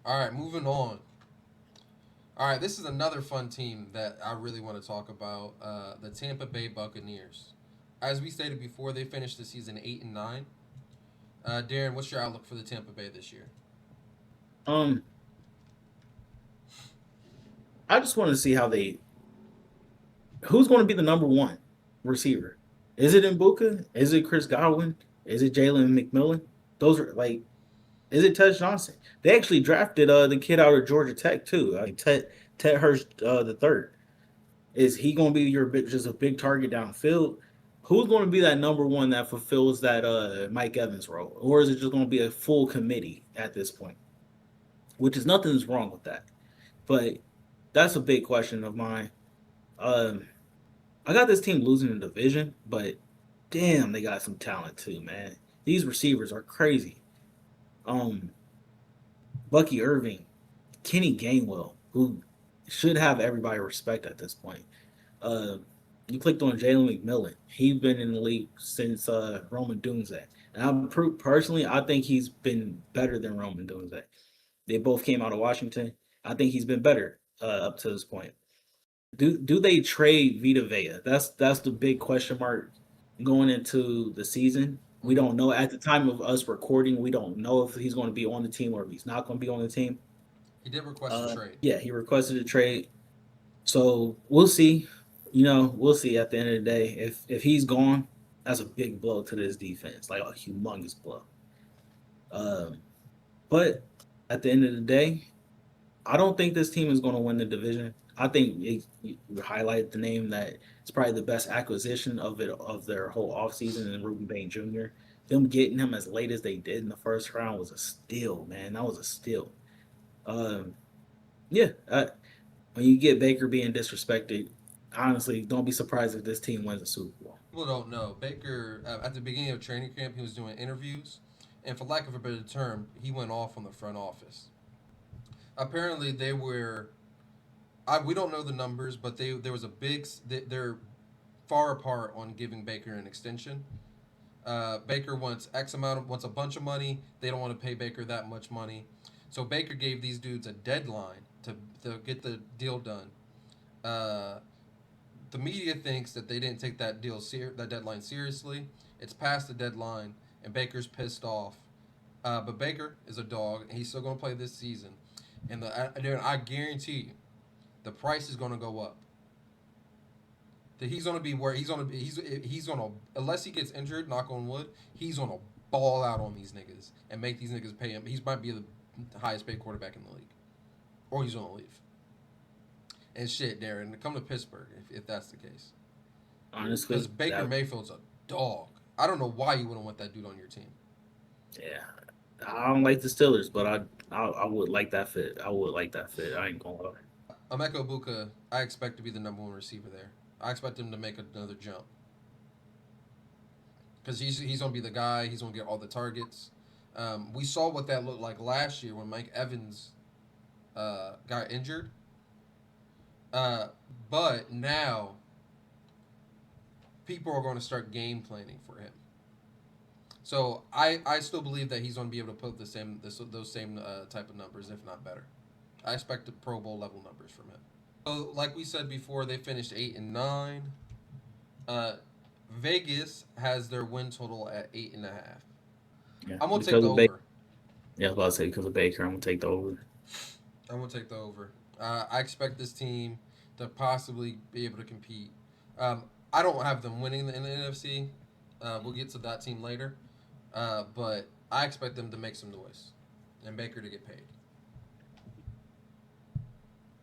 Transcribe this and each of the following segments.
All right, moving on. All right, this is another fun team that I really want to talk about. The Tampa Bay Buccaneers. As we stated before, they finished the season 8-9. Darren, what's your outlook for the Tampa Bay this year? Um, I just want to see who's going to be the number one receiver. Is it Mbuka? Is it Chris Godwin? Is it Jalen McMillan? Those are like, is it Ted Johnson? They actually drafted the kid out of Georgia Tech too. Ted Hurst the third. Is he going to be just a big target downfield? Who's going to be that number one that fulfills that Mike Evans role, or is it just going to be a full committee at this point? Which is nothing's wrong with that, but that's a big question of mine. Um, I got this team losing the division, but damn, they got some talent too, man. These receivers are crazy. Um, Bucky Irving, Kenny Gainwell, who should have everybody respect at this point. Uh, you clicked on Jalen McMillan. He's been in the league since Roman Dunze. And personally, I think he's been better than Roman Dunze. They both came out of Washington. I think he's been better up to this point. Do they trade Vita Vea? That's the big question mark going into the season. We Mm-hmm. don't know at the time of us recording. We don't know if he's going to be on the team or if he's not going to be on the team. He did request a trade. Yeah, he requested a trade. So we'll see. We'll see at the end of the day. If he's gone, that's a big blow to this defense, like a humongous blow. Um, but at the end of the day, I don't think this team is going to win the division. I think you highlight the name that it's probably the best acquisition of their whole offseason in Ruben Bain Jr. Them getting him as late as they did in the first round was a steal, man. That was a steal. Um, yeah, when you get Baker being disrespected, honestly, don't be surprised if this team wins a Super Bowl. People don't know. Baker, at the beginning of training camp, he was doing interviews, and for lack of a better term, he went off on the front office. Apparently, they were. We don't know the numbers, but there was a big. They're far apart on giving Baker an extension. Baker wants wants a bunch of money. They don't want to pay Baker that much money, so Baker gave these dudes a deadline to get the deal done. Uh, the media thinks that they didn't take that deadline seriously. It's past the deadline, and Baker's pissed off. But Baker is a dog, and he's still going to play this season. And I guarantee you, the price is going to go up. That he's going to be where he's going to unless he gets injured, knock on wood, he's going to ball out on these niggas and make these niggas pay him. He might be the highest paid quarterback in the league, or he's going to leave. And shit, Darren, come to Pittsburgh if that's the case. Because Honestly, Baker that Mayfield's a dog. I don't know why you wouldn't want that dude on your team. yeah, I don't like the Steelers, but I would like that fit. I would like that fit. I ain't gonna lie. Emeka Buka, I expect to be the number one receiver there. I expect him to make another jump because he's gonna be the guy. He's gonna get all the targets. We saw what that looked like last year when Mike Evans got injured. Uh, but now people are going to start game planning for him. So I still believe that he's going to be able to put those same type of numbers, if not better. I expect the Pro Bowl level numbers from him. So, like we said before, they finished 8-9. Uh, Vegas has their win total at 8.5. Yeah, I'm gonna take because the of Baker. over. Yeah, I was about to say because of Baker, I'm gonna take the over. I'm gonna take the over. I expect this team to possibly be able to compete. I don't have them winning in the NFC. We'll get to that team later. But I expect them to make some noise and Baker to get paid.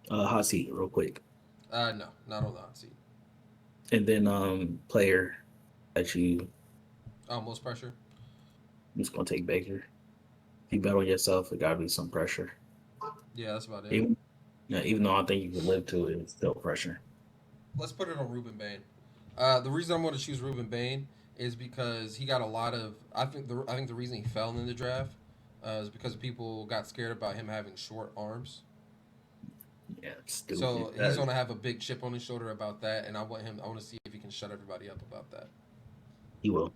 Hot seat, real quick, No, not on the hot seat. and then player that Most pressure. I'm just gonna take Baker. If you bet on yourself, it gotta be some pressure. Yeah, that's about it. Even yeah, even though I think you can live to it, it's still pressure. Let's put it on Ruben Bain. The reason I'm going to choose Ruben Bain is because he got a lot of. I think the reason he fell in the draft is because people got scared about him having short arms. Yeah, it's stupid. So he's going to have a big chip on his shoulder about that, and I want him. I want to see if he can shut everybody up about that. He will.